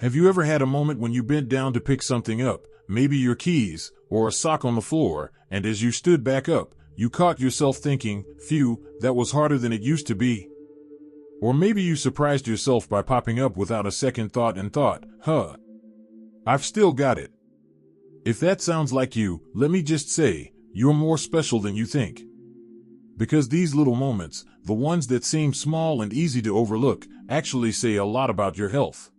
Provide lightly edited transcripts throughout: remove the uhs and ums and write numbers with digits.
Have you ever had a moment when you bent down to pick something up, maybe your keys, or a sock on the floor, and as you stood back up, you caught yourself thinking, phew, that was harder than it used to be? Or maybe you surprised yourself by popping up without a second thought and thought, I've still got it. If that sounds like you, let me just say, you're more special than you think. Because these little moments, the ones that seem small and easy to overlook, actually say a lot about your health.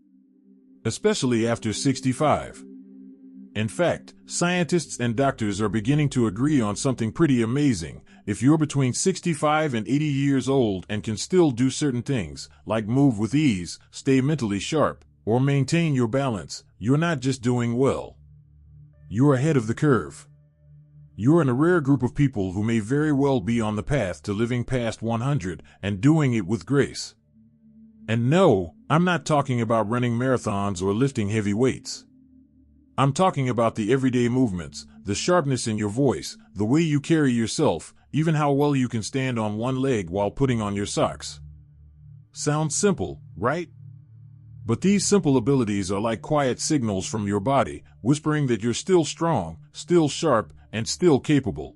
Especially after 65. In fact, scientists and doctors are beginning to agree on something pretty amazing. If you're between 65 and 80 years old and can still do certain things, like move with ease, stay mentally sharp, or maintain your balance, you're not just doing well. You're ahead of the curve. You're in a rare group of people who may very well be on the path to living past 100 and doing it with grace. And no, I'm not talking about running marathons or lifting heavy weights. I'm talking about the everyday movements, the sharpness in your voice, the way you carry yourself, even how well you can stand on one leg while putting on your socks. Sounds simple, right? But these simple abilities are like quiet signals from your body, whispering that you're still strong, still sharp, and still capable.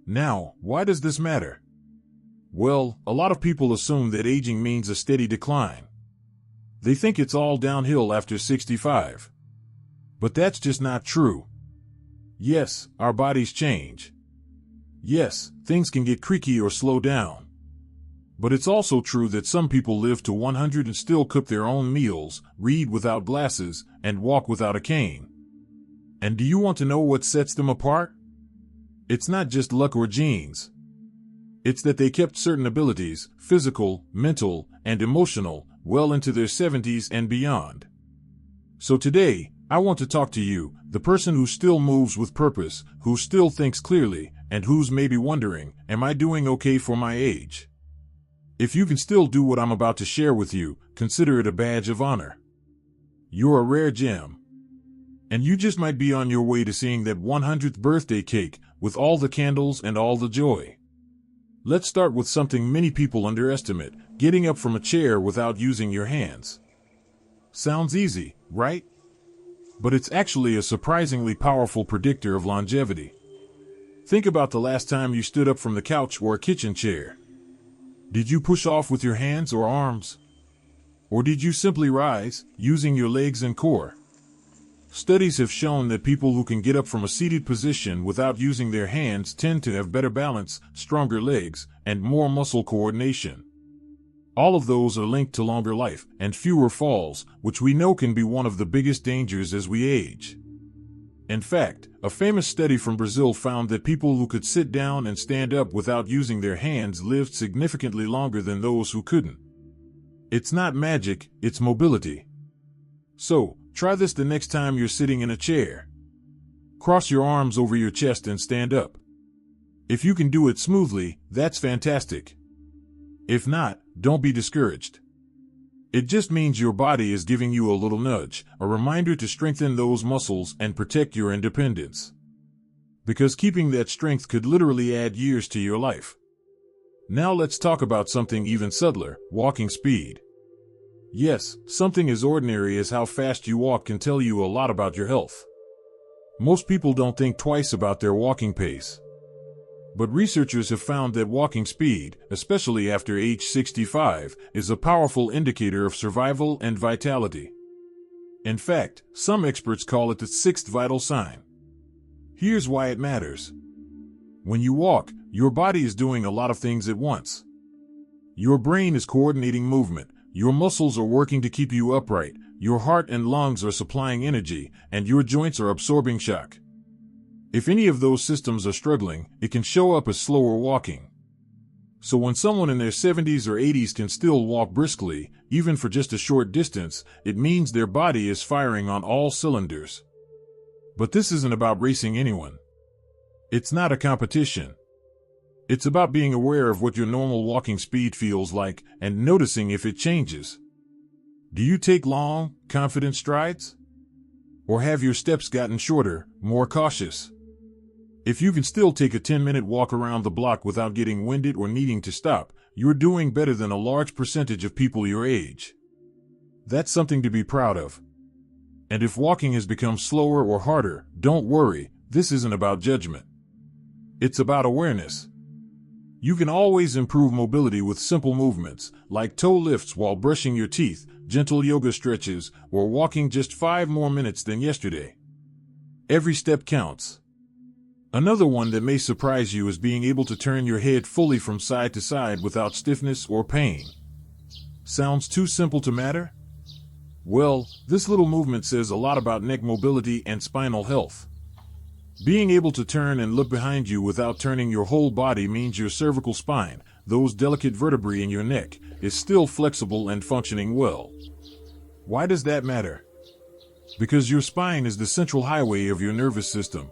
Now, why does this matter? Well, a lot of people assume that aging means a steady decline. They think it's all downhill after 65. But that's just not true. Yes, our bodies change. Yes, things can get creaky or slow down. But it's also true that some people live to 100 and still cook their own meals, read without glasses, and walk without a cane. And do you want to know what sets them apart? It's not just luck or genes. It's that they kept certain abilities, physical, mental, and emotional, well into their 70s and beyond. So today, I want to talk to you, the person who still moves with purpose, who still thinks clearly, and who's maybe wondering, am I doing okay for my age? If you can still do what I'm about to share with you, consider it a badge of honor. You're a rare gem. And you just might be on your way to seeing that 100th birthday cake, with all the candles and all the joy. Let's start with something many people underestimate, getting up from a chair without using your hands. Sounds easy, right? But it's actually a surprisingly powerful predictor of longevity. Think about the last time you stood up from the couch or a kitchen chair. Did you push off with your hands or arms? Or did you simply rise, using your legs and core? Studies have shown that people who can get up from a seated position without using their hands tend to have better balance, stronger legs, and more muscle coordination. All of those are linked to longer life and fewer falls, which we know can be one of the biggest dangers as we age. In fact, a famous study from Brazil found that people who could sit down and stand up without using their hands lived significantly longer than those who couldn't. It's not magic, it's mobility. So, try this the next time you're sitting in a chair. Cross your arms over your chest and stand up. If you can do it smoothly, that's fantastic. If not, don't be discouraged. It just means your body is giving you a little nudge, a reminder to strengthen those muscles and protect your independence. Because keeping that strength could literally add years to your life. Now let's talk about something even subtler, walking speed. Yes, something as ordinary as how fast you walk can tell you a lot about your health. Most people don't think twice about their walking pace. But researchers have found that walking speed, especially after age 65, is a powerful indicator of survival and vitality. In fact, some experts call it the sixth vital sign. Here's why it matters. When you walk, your body is doing a lot of things at once. Your brain is coordinating movement, your muscles are working to keep you upright, your heart and lungs are supplying energy, and your joints are absorbing shock. If any of those systems are struggling, it can show up as slower walking. So when someone in their 70s or 80s can still walk briskly, even for just a short distance, it means their body is firing on all cylinders. But this isn't about racing anyone. It's not a competition. It's about being aware of what your normal walking speed feels like and noticing if it changes. Do you take long, confident strides? Or have your steps gotten shorter, more cautious? If you can still take a 10-minute walk around the block without getting winded or needing to stop, you're doing better than a large percentage of people your age. That's something to be proud of. And if walking has become slower or harder, don't worry, this isn't about judgment. It's about awareness. You can always improve mobility with simple movements, like toe lifts while brushing your teeth, gentle yoga stretches, or walking just 5 more minutes than yesterday. Every step counts. Another one that may surprise you is being able to turn your head fully from side to side without stiffness or pain. Sounds too simple to matter? Well, this little movement says a lot about neck mobility and spinal health. Being able to turn and look behind you without turning your whole body means your cervical spine, those delicate vertebrae in your neck, is still flexible and functioning well. Why does that matter? Because your spine is the central highway of your nervous system.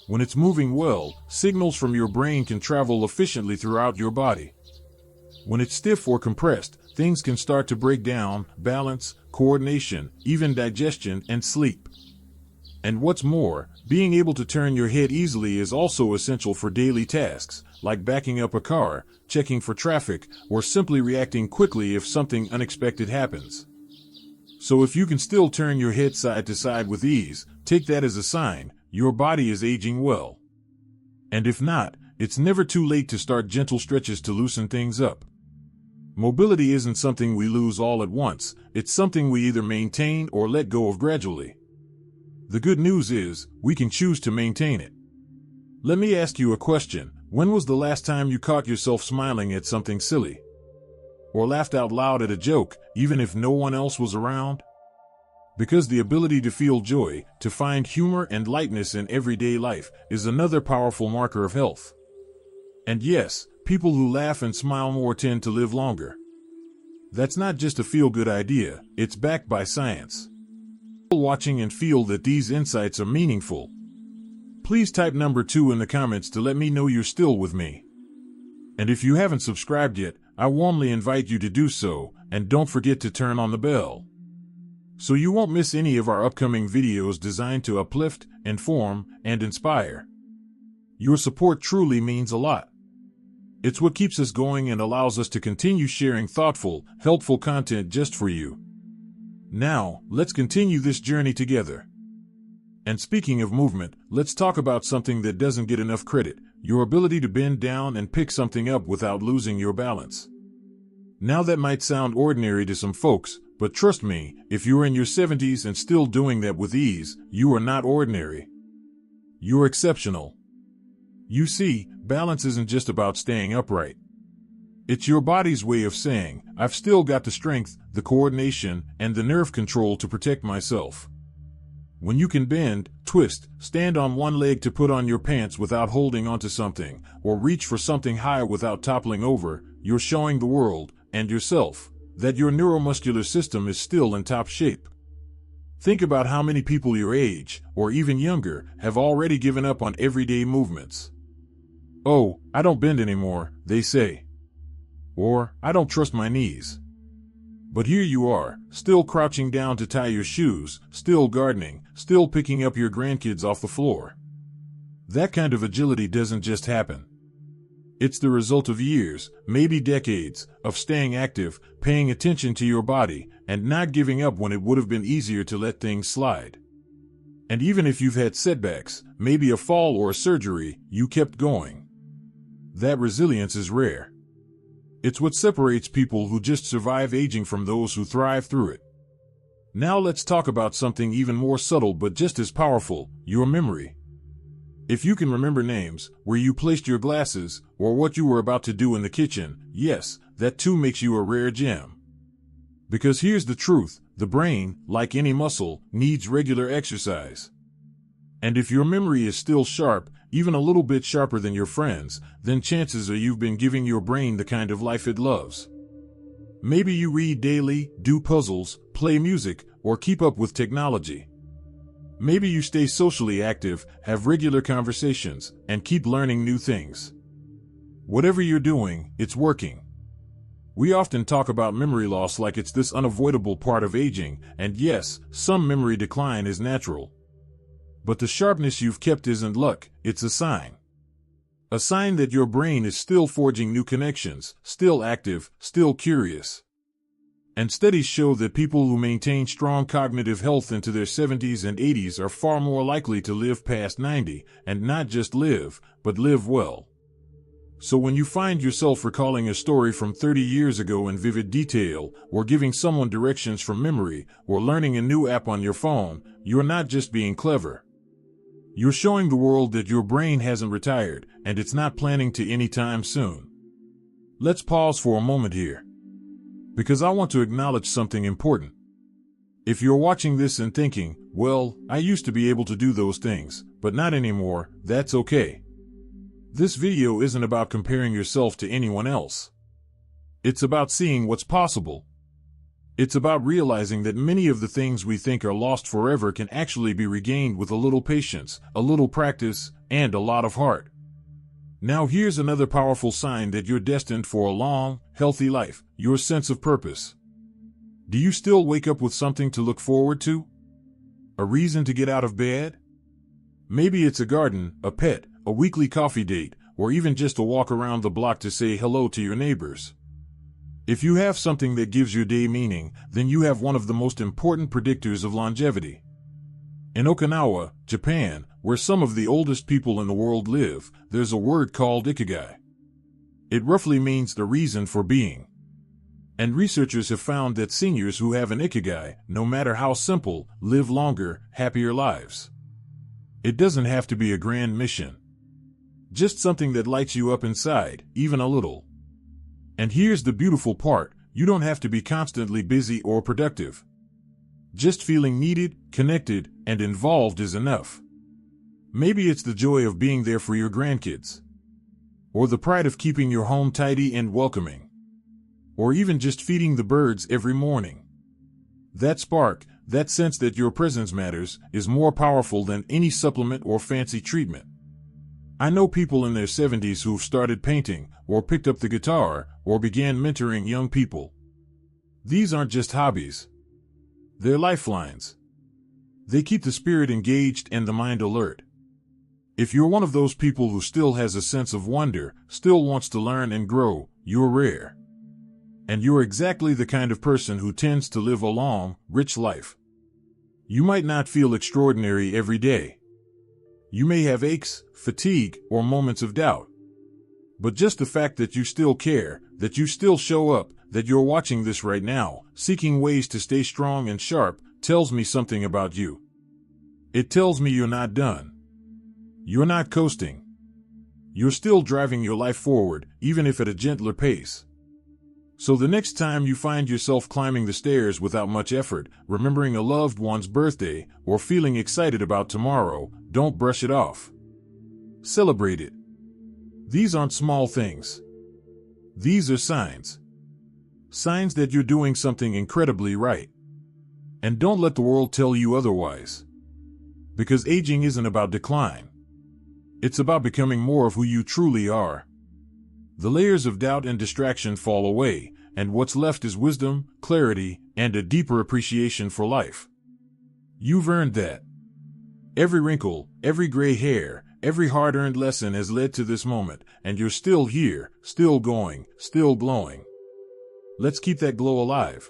When it's moving well, signals from your brain can travel efficiently throughout your body. When it's stiff or compressed, things can start to break down: balance, coordination, even digestion and sleep. And what's more, being able to turn your head easily is also essential for daily tasks, like backing up a car, checking for traffic, or simply reacting quickly if something unexpected happens. So if you can still turn your head side to side with ease, take that as a sign your body is aging well. And if not, it's never too late to start gentle stretches to loosen things up. Mobility isn't something we lose all at once, it's something we either maintain or let go of gradually. The good news is, we can choose to maintain it. Let me ask you a question. When was the last time you caught yourself smiling at something silly? Or laughed out loud at a joke, even if no one else was around? Because the ability to feel joy, to find humor and lightness in everyday life, is another powerful marker of health. And yes, people who laugh and smile more tend to live longer. That's not just a feel-good idea, it's backed by science. Watching and feel that these insights are meaningful. Please type number 2 in the comments to let me know you're still with me. And if you haven't subscribed yet, I warmly invite you to do so, and don't forget to turn on the bell, so you won't miss any of our upcoming videos designed to uplift, inform, and inspire. Your support truly means a lot. It's what keeps us going and allows us to continue sharing thoughtful, helpful content just for you. Now, let's continue this journey together. And speaking of movement, let's talk about something that doesn't get enough credit: your ability to bend down and pick something up without losing your balance. Now that might sound ordinary to some folks, but trust me, if you're in your 70s and still doing that with ease, you are not ordinary. You're exceptional. You see, balance isn't just about staying upright. It's your body's way of saying, I've still got the strength, the coordination, and the nerve control to protect myself. When you can bend, twist, stand on one leg to put on your pants without holding onto something, or reach for something high without toppling over, you're showing the world, and yourself, that your neuromuscular system is still in top shape. Think about how many people your age, or even younger, have already given up on everyday movements. Oh, I don't bend anymore, they say. Or, I don't trust my knees. But here you are, still crouching down to tie your shoes, still gardening, still picking up your grandkids off the floor. That kind of agility doesn't just happen. It's the result of years, maybe decades, of staying active, paying attention to your body, and not giving up when it would have been easier to let things slide. And even if you've had setbacks, maybe a fall or a surgery, you kept going. That resilience is rare. It's what separates people who just survive aging from those who thrive through it. Now let's talk about something even more subtle but just as powerful: your memory. If you can remember names, where you placed your glasses, or what you were about to do in the kitchen, yes, that too makes you a rare gem. Because here's the truth: the brain, like any muscle, needs regular exercise. And if your memory is still sharp, even a little bit sharper than your friends, then chances are you've been giving your brain the kind of life it loves. Maybe you read daily, do puzzles, play music, or keep up with technology. Maybe you stay socially active, have regular conversations, and keep learning new things. Whatever you're doing, it's working. We often talk about memory loss like it's this unavoidable part of aging, and yes, some memory decline is natural. But the sharpness you've kept isn't luck, it's a sign. A sign that your brain is still forging new connections, still active, still curious. And studies show that people who maintain strong cognitive health into their 70s and 80s are far more likely to live past 90, and not just live, but live well. So when you find yourself recalling a story from 30 years ago in vivid detail, or giving someone directions from memory, or learning a new app on your phone, you're not just being clever. You're showing the world that your brain hasn't retired, and it's not planning to anytime soon. Let's pause for a moment here, because I want to acknowledge something important. If you're watching this and thinking, well, I used to be able to do those things, but not anymore, that's okay. This video isn't about comparing yourself to anyone else. It's about seeing what's possible. It's about realizing that many of the things we think are lost forever can actually be regained with a little patience, a little practice, and a lot of heart. Now here's another powerful sign that you're destined for a long, healthy life: your sense of purpose. Do you still wake up with something to look forward to? A reason to get out of bed? Maybe it's a garden, a pet, a weekly coffee date, or even just a walk around the block to say hello to your neighbors. If you have something that gives your day meaning, then you have one of the most important predictors of longevity. In Okinawa, Japan, where some of the oldest people in the world live, there's a word called ikigai. It roughly means the reason for being. And researchers have found that seniors who have an ikigai, no matter how simple, live longer, happier lives. It doesn't have to be a grand mission. Just something that lights you up inside, even a little. And here's the beautiful part: you don't have to be constantly busy or productive. Just feeling needed, connected, and involved is enough. Maybe it's the joy of being there for your grandkids, or the pride of keeping your home tidy and welcoming, or even just feeding the birds every morning. That spark, that sense that your presence matters, is more powerful than any supplement or fancy treatment. I know people in their 70s who've started painting, or picked up the guitar, or began mentoring young people. These aren't just hobbies. They're lifelines. They keep the spirit engaged and the mind alert. If you're one of those people who still has a sense of wonder, still wants to learn and grow, you're rare. And you're exactly the kind of person who tends to live a long, rich life. You might not feel extraordinary every day. You may have aches, fatigue, or moments of doubt. But just the fact that you still care, that you still show up, that you're watching this right now, seeking ways to stay strong and sharp, tells me something about you. It tells me you're not done. You're not coasting. You're still driving your life forward, even if at a gentler pace. So the next time you find yourself climbing the stairs without much effort, remembering a loved one's birthday, or feeling excited about tomorrow, don't brush it off. Celebrate it. These aren't small things. These are signs. Signs that you're doing something incredibly right. And don't let the world tell you otherwise. Because aging isn't about decline. It's about becoming more of who you truly are. The layers of doubt and distraction fall away, and what's left is wisdom, clarity, and a deeper appreciation for life. You've earned that. Every wrinkle, every gray hair, every hard-earned lesson has led to this moment, and you're still here, still going, still glowing. Let's keep that glow alive.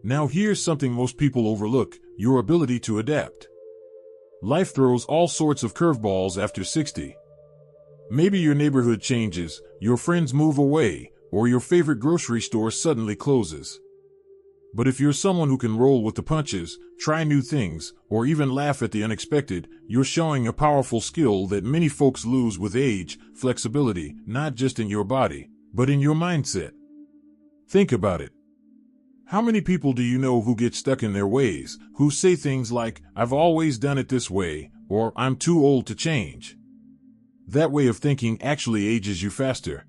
Now here's something most people overlook: your ability to adapt. Life throws all sorts of curveballs after 60. Maybe your neighborhood changes, your friends move away, or your favorite grocery store suddenly closes. But if you're someone who can roll with the punches, try new things, or even laugh at the unexpected, you're showing a powerful skill that many folks lose with age: flexibility, not just in your body, but in your mindset. Think about it. How many people do you know who get stuck in their ways, who say things like, "I've always done it this way," or "I'm too old to change"? That way of thinking actually ages you faster.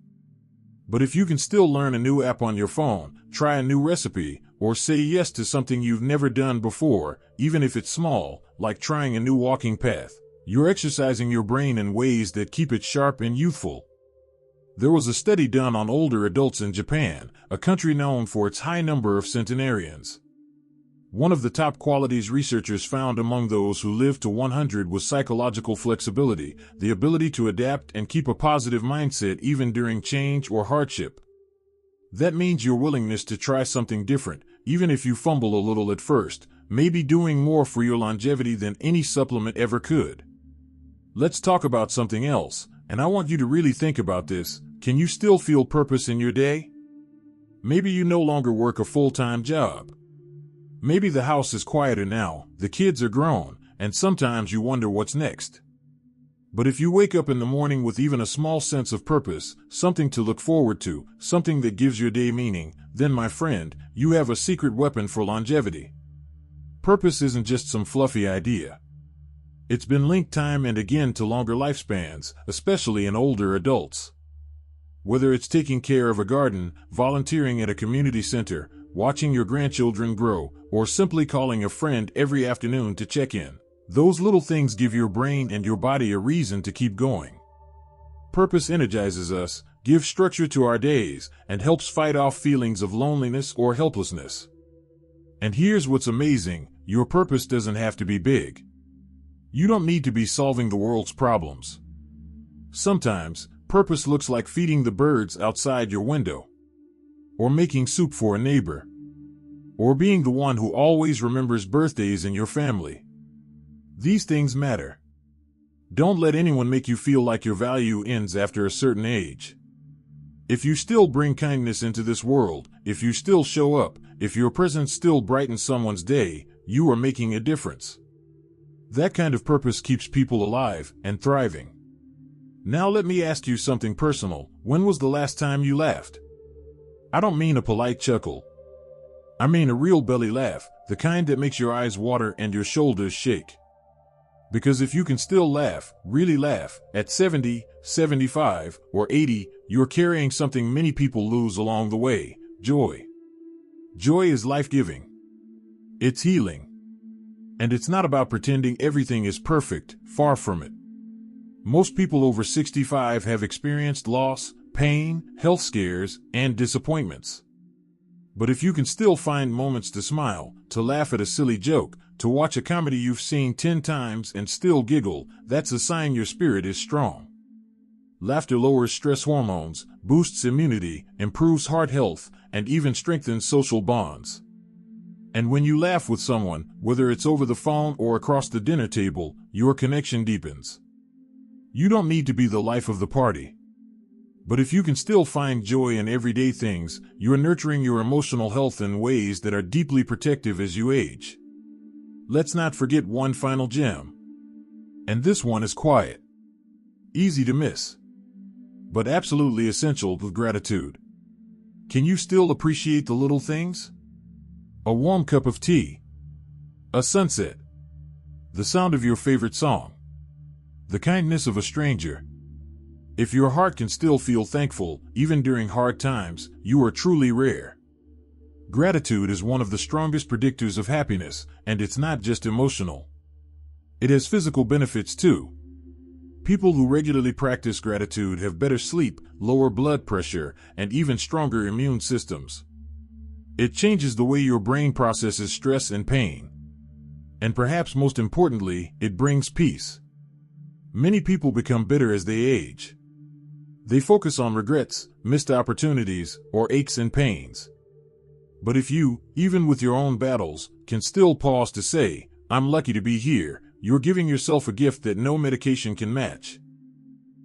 But if you can still learn a new app on your phone, try a new recipe, or say yes to something you've never done before, even if it's small, like trying a new walking path, you're exercising your brain in ways that keep it sharp and youthful. There was a study done on older adults in Japan, a country known for its high number of centenarians. One of the top qualities researchers found among those who lived to 100 was psychological flexibility, the ability to adapt and keep a positive mindset even during change or hardship. That means your willingness to try something different, even if you fumble a little at first, maybe doing more for your longevity than any supplement ever could. Let's talk about something else, and I want you to really think about this. Can you still feel purpose in your day? Maybe you no longer work a full-time job. Maybe the house is quieter now, the kids are grown, and sometimes you wonder what's next. But if you wake up in the morning with even a small sense of purpose, something to look forward to, something that gives your day meaning, then, my friend, you have a secret weapon for longevity. Purpose isn't just some fluffy idea. It's been linked time and again to longer lifespans, especially in older adults. Whether it's taking care of a garden, volunteering at a community center, watching your grandchildren grow, or simply calling a friend every afternoon to check in, those little things give your brain and your body a reason to keep going. Purpose energizes us, gives structure to our days, and helps fight off feelings of loneliness or helplessness. And here's what's amazing, your purpose doesn't have to be big. You don't need to be solving the world's problems. Sometimes, purpose looks like feeding the birds outside your window, or making soup for a neighbor, or being the one who always remembers birthdays in your family. These things matter. Don't let anyone make you feel like your value ends after a certain age. If you still bring kindness into this world, if you still show up, if your presence still brightens someone's day, you are making a difference. That kind of purpose keeps people alive and thriving. Now let me ask you something personal. When was the last time you laughed? I don't mean a polite chuckle. I mean a real belly laugh, the kind that makes your eyes water and your shoulders shake. Because if you can still laugh, really laugh, at 70, 75, or 80, you're carrying something many people lose along the way: joy. Joy is life-giving. It's healing. And it's not about pretending everything is perfect, far from it. Most people over 65 have experienced loss, pain, health scares, and disappointments. But if you can still find moments to smile, to laugh at a silly joke, to watch a comedy you've seen 10 times and still giggle, that's a sign your spirit is strong. Laughter lowers stress hormones, boosts immunity, improves heart health, and even strengthens social bonds. And when you laugh with someone, whether it's over the phone or across the dinner table, your connection deepens. You don't need to be the life of the party. But if you can still find joy in everyday things, you're nurturing your emotional health in ways that are deeply protective as you age. Let's not forget one final gem. And this one is quiet. Easy to miss. But absolutely essential: with gratitude. Can you still appreciate the little things? A warm cup of tea. A sunset. The sound of your favorite song. The kindness of a stranger. If your heart can still feel thankful, even during hard times, you are truly rare. Gratitude is one of the strongest predictors of happiness, and it's not just emotional. It has physical benefits too. People who regularly practice gratitude have better sleep, lower blood pressure, and even stronger immune systems. It changes the way your brain processes stress and pain. And perhaps most importantly, it brings peace. Many people become bitter as they age. They focus on regrets, missed opportunities, or aches and pains. But if you, even with your own battles, can still pause to say, "I'm lucky to be here," you're giving yourself a gift that no medication can match.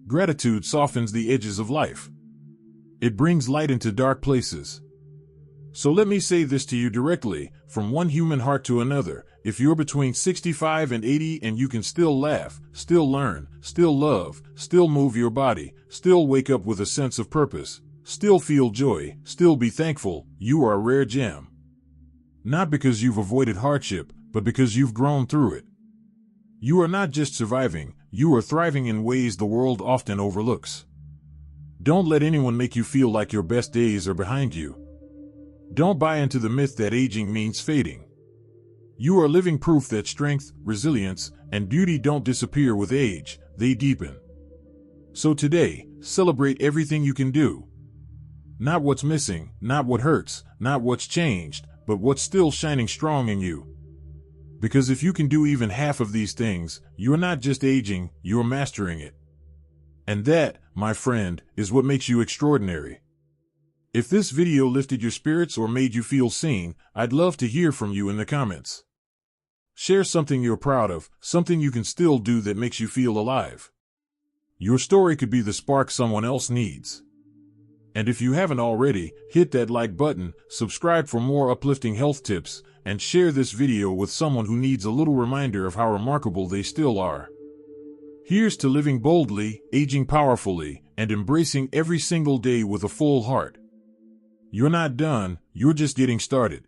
Gratitude softens the edges of life. It brings light into dark places. So let me say this to you directly, from one human heart to another: if you're between 65 and 80 and you can still laugh, still learn, still love, still move your body, still wake up with a sense of purpose, still feel joy, still be thankful, you are a rare gem. Not because you've avoided hardship, but because you've grown through it. You are not just surviving, you are thriving in ways the world often overlooks. Don't let anyone make you feel like your best days are behind you. Don't buy into the myth that aging means fading. You are living proof that strength, resilience, and beauty don't disappear with age, they deepen. So today, celebrate everything you can do. Not what's missing, not what hurts, not what's changed, but what's still shining strong in you. Because if you can do even half of these things, you're not just aging, you're mastering it. And that, my friend, is what makes you extraordinary. If this video lifted your spirits or made you feel seen, I'd love to hear from you in the comments. Share something you're proud of, something you can still do that makes you feel alive. Your story could be the spark someone else needs. And if you haven't already, hit that like button, subscribe for more uplifting health tips, and share this video with someone who needs a little reminder of how remarkable they still are. Here's to living boldly, aging powerfully, and embracing every single day with a full heart. You're not done, you're just getting started.